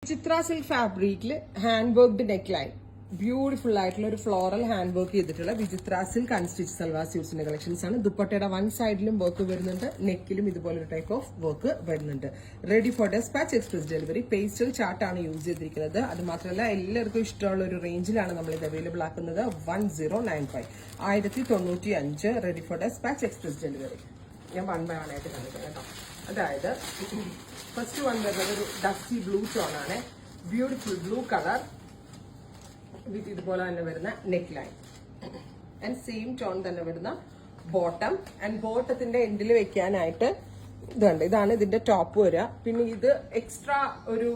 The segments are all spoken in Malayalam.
ചിത്ര സിൽക്ക് ഫാബ്രിക്കിൽ hand worked neckline beautiful ആയിട്ടുള്ള ഒരു ഫ്ലോറൽ ഹാൻഡ് വർക്ക് ചെയ്തിട്ടുള്ള വിചിത്ര സിൽക്ക് അൺസ്റ്റിച്ച് സൽവാർ സ്യൂട്ട്സിന്റെ കളക്ഷൻസ് ആണ്. ദുപ്പട്ടയുടെ വൺ സൈഡിലും വർക്ക് വരുന്നുണ്ട്, നെക്കിലും ഇതുപോലെ ഒരു ടൈപ്പ് ഓഫ് വർക്ക് വരുന്നുണ്ട്. Ready for dispatch, express delivery. Pastel ചാർട്ടാണ് യൂസ് ചെയ്തിരിക്കുന്നത്. അത് മാത്രമല്ല എല്ലാവർക്കും ഇഷ്ടമുള്ള ഒരു റേഞ്ചിലാണ് നമ്മൾ ഇത് അവൈലബിൾ ആക്കുന്നത്. 1095 1095 ready for dispatch, express delivery. ഞാൻ വൺ ബൈ വൺ ആയിട്ട് കാണിക്കാം കേട്ടോ. അതായത് ഫസ്റ്റ് വൺ വരുന്നത് ഒരു ഡസ്റ്റി ബ്ലൂ ടോൺ ആണ്. ബ്യൂട്ടിഫുൾ ബ്ലൂ കളർ വിത്ത് ഇതുപോലെ തന്നെ വരുന്ന neck line and same tone തന്നെ വരുന്ന ബോട്ടം. ആൻഡ് ബോട്ടത്തിന്റെ എൻഡിൽ വെക്കാനായിട്ട് ഇതുണ്ട്. ഇതാണ് ഇതിന്റെ ടോപ്പ് വരിക. പിന്നെ ഇത് എക്സ്ട്രാ ഒരു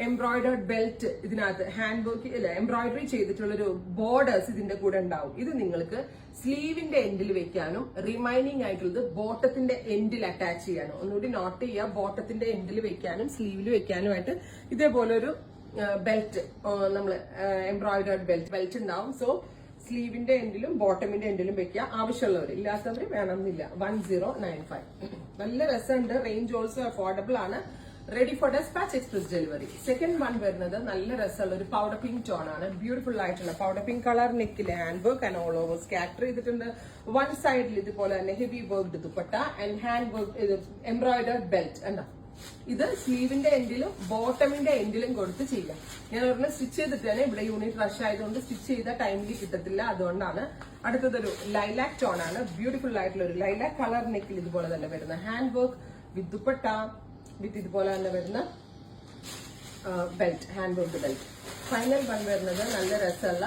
എംബ്രോയിഡേർഡ് ബെൽറ്റ് ഇതിനകത്ത് ഹാൻഡ് വർക്ക് അല്ല എംബ്രോയിഡറി ചെയ്തിട്ടുള്ളൊരു ബോർഡേഴ്സ് ഇതിന്റെ കൂടെ ഉണ്ടാവും. ഇത് നിങ്ങൾക്ക് സ്ലീവിന്റെ എൻഡിൽ വെക്കാനും റിമൈനിങ് ആയിട്ടുള്ളത് ബോട്ടത്തിന്റെ എൻഡിൽ അറ്റാച്ച് ചെയ്യാനും. ഒന്നുകൂടി നോട്ട് ചെയ്യുക, ബോട്ടത്തിന്റെ എൻഡിൽ വെക്കാനും സ്ലീവിൽ വെക്കാനുമായിട്ട് ഇതേപോലെ ഒരു ബെൽറ്റ്, നമ്മള് എംബ്രോയിഡേർഡ് ബെൽറ്റ് ഉണ്ടാവും. സോ സ്ലീവിന്റെ എൻഡിലും ബോട്ടമിന്റെ എൻഡിലും വെക്കുക. ആവശ്യമുള്ളവർ, ഇല്ലാത്തവർ വേണമെന്നില്ല. 1095. നല്ല രസമുണ്ട്. റേഞ്ച് ഓൾസോ അഫോർഡബിൾ ആണ്. Ready for dispatch, express delivery. Second one വരുന്നത് നല്ല രസമുള്ള ഒരു പൗഡർ പിങ്ക് ടോൺ ആണ്. ബ്യൂട്ടിഫുൾ ആയിട്ടുള്ള പൗഡർ പിങ്ക് കളർ. നെക്കിലെ hand work and all over scatter ചെയ്തിട്ടുണ്ട്. വൺ സൈഡിൽ ഇതുപോലെ തന്നെ heavy worked dupatta and hand work embroidered belt എന്നാ. ഇത് സ്ലീവിന്റെ എൻഡിലും ബോട്ടമിന്റെ എൻഡിലും കൊടുത്ത് ചെയ്യാം. ഞാൻ ഒരെണ്ണം സ്റ്റിച്ച് ചെയ്തിട്ട് തന്നെ ഇവിടെ യൂണിറ്റ് റഷ് ആയതുകൊണ്ട് സ്റ്റിച്ച് ചെയ്ത ടൈമിൽ കിട്ടത്തില്ല, അതുകൊണ്ടാണ്. അടുത്തതൊരു ലൈലാക് ടോൺ ആണ്. ബ്യൂട്ടിഫുൾ ആയിട്ടുള്ള ഒരു ലൈലാക് കളർ. നെക്കിൽ ഇതുപോലെ തന്നെ വരുന്ന hand work with dupatta with ഇതുപോലെ തന്നെ വരുന്ന belt, hand work belt. Final one വരുന്നത് നല്ല രസമുള്ള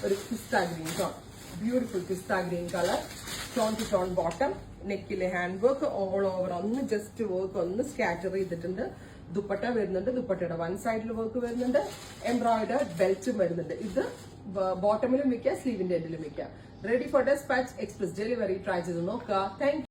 ഒരു pista green tone. Beautiful pista green colour. Tone to tone bottom. നെക്കിലെ ഹാൻഡ് വർക്ക് ഓൾ ഓവർ ഒന്ന് ജസ്റ്റ് വർക്ക് ഒന്ന് സ്കാറ്റർ ചെയ്തിട്ടുണ്ട്. ദുപ്പട്ട വരുന്നുണ്ട്. ദുപ്പട്ടയുടെ വൺ സൈഡിൽ വർക്ക് വരുന്നുണ്ട്. എംബ്രോയിഡേർഡ് ബെൽറ്റും വരുന്നുണ്ട്. ഇത് ബോട്ടമിലും വെക്കാം, സ്ലീവിന്റെ എൻഡിലും വെക്കാം. Ready for dispatch, express delivery. Try ചെയ്ത് നോക്കുക. താങ്ക്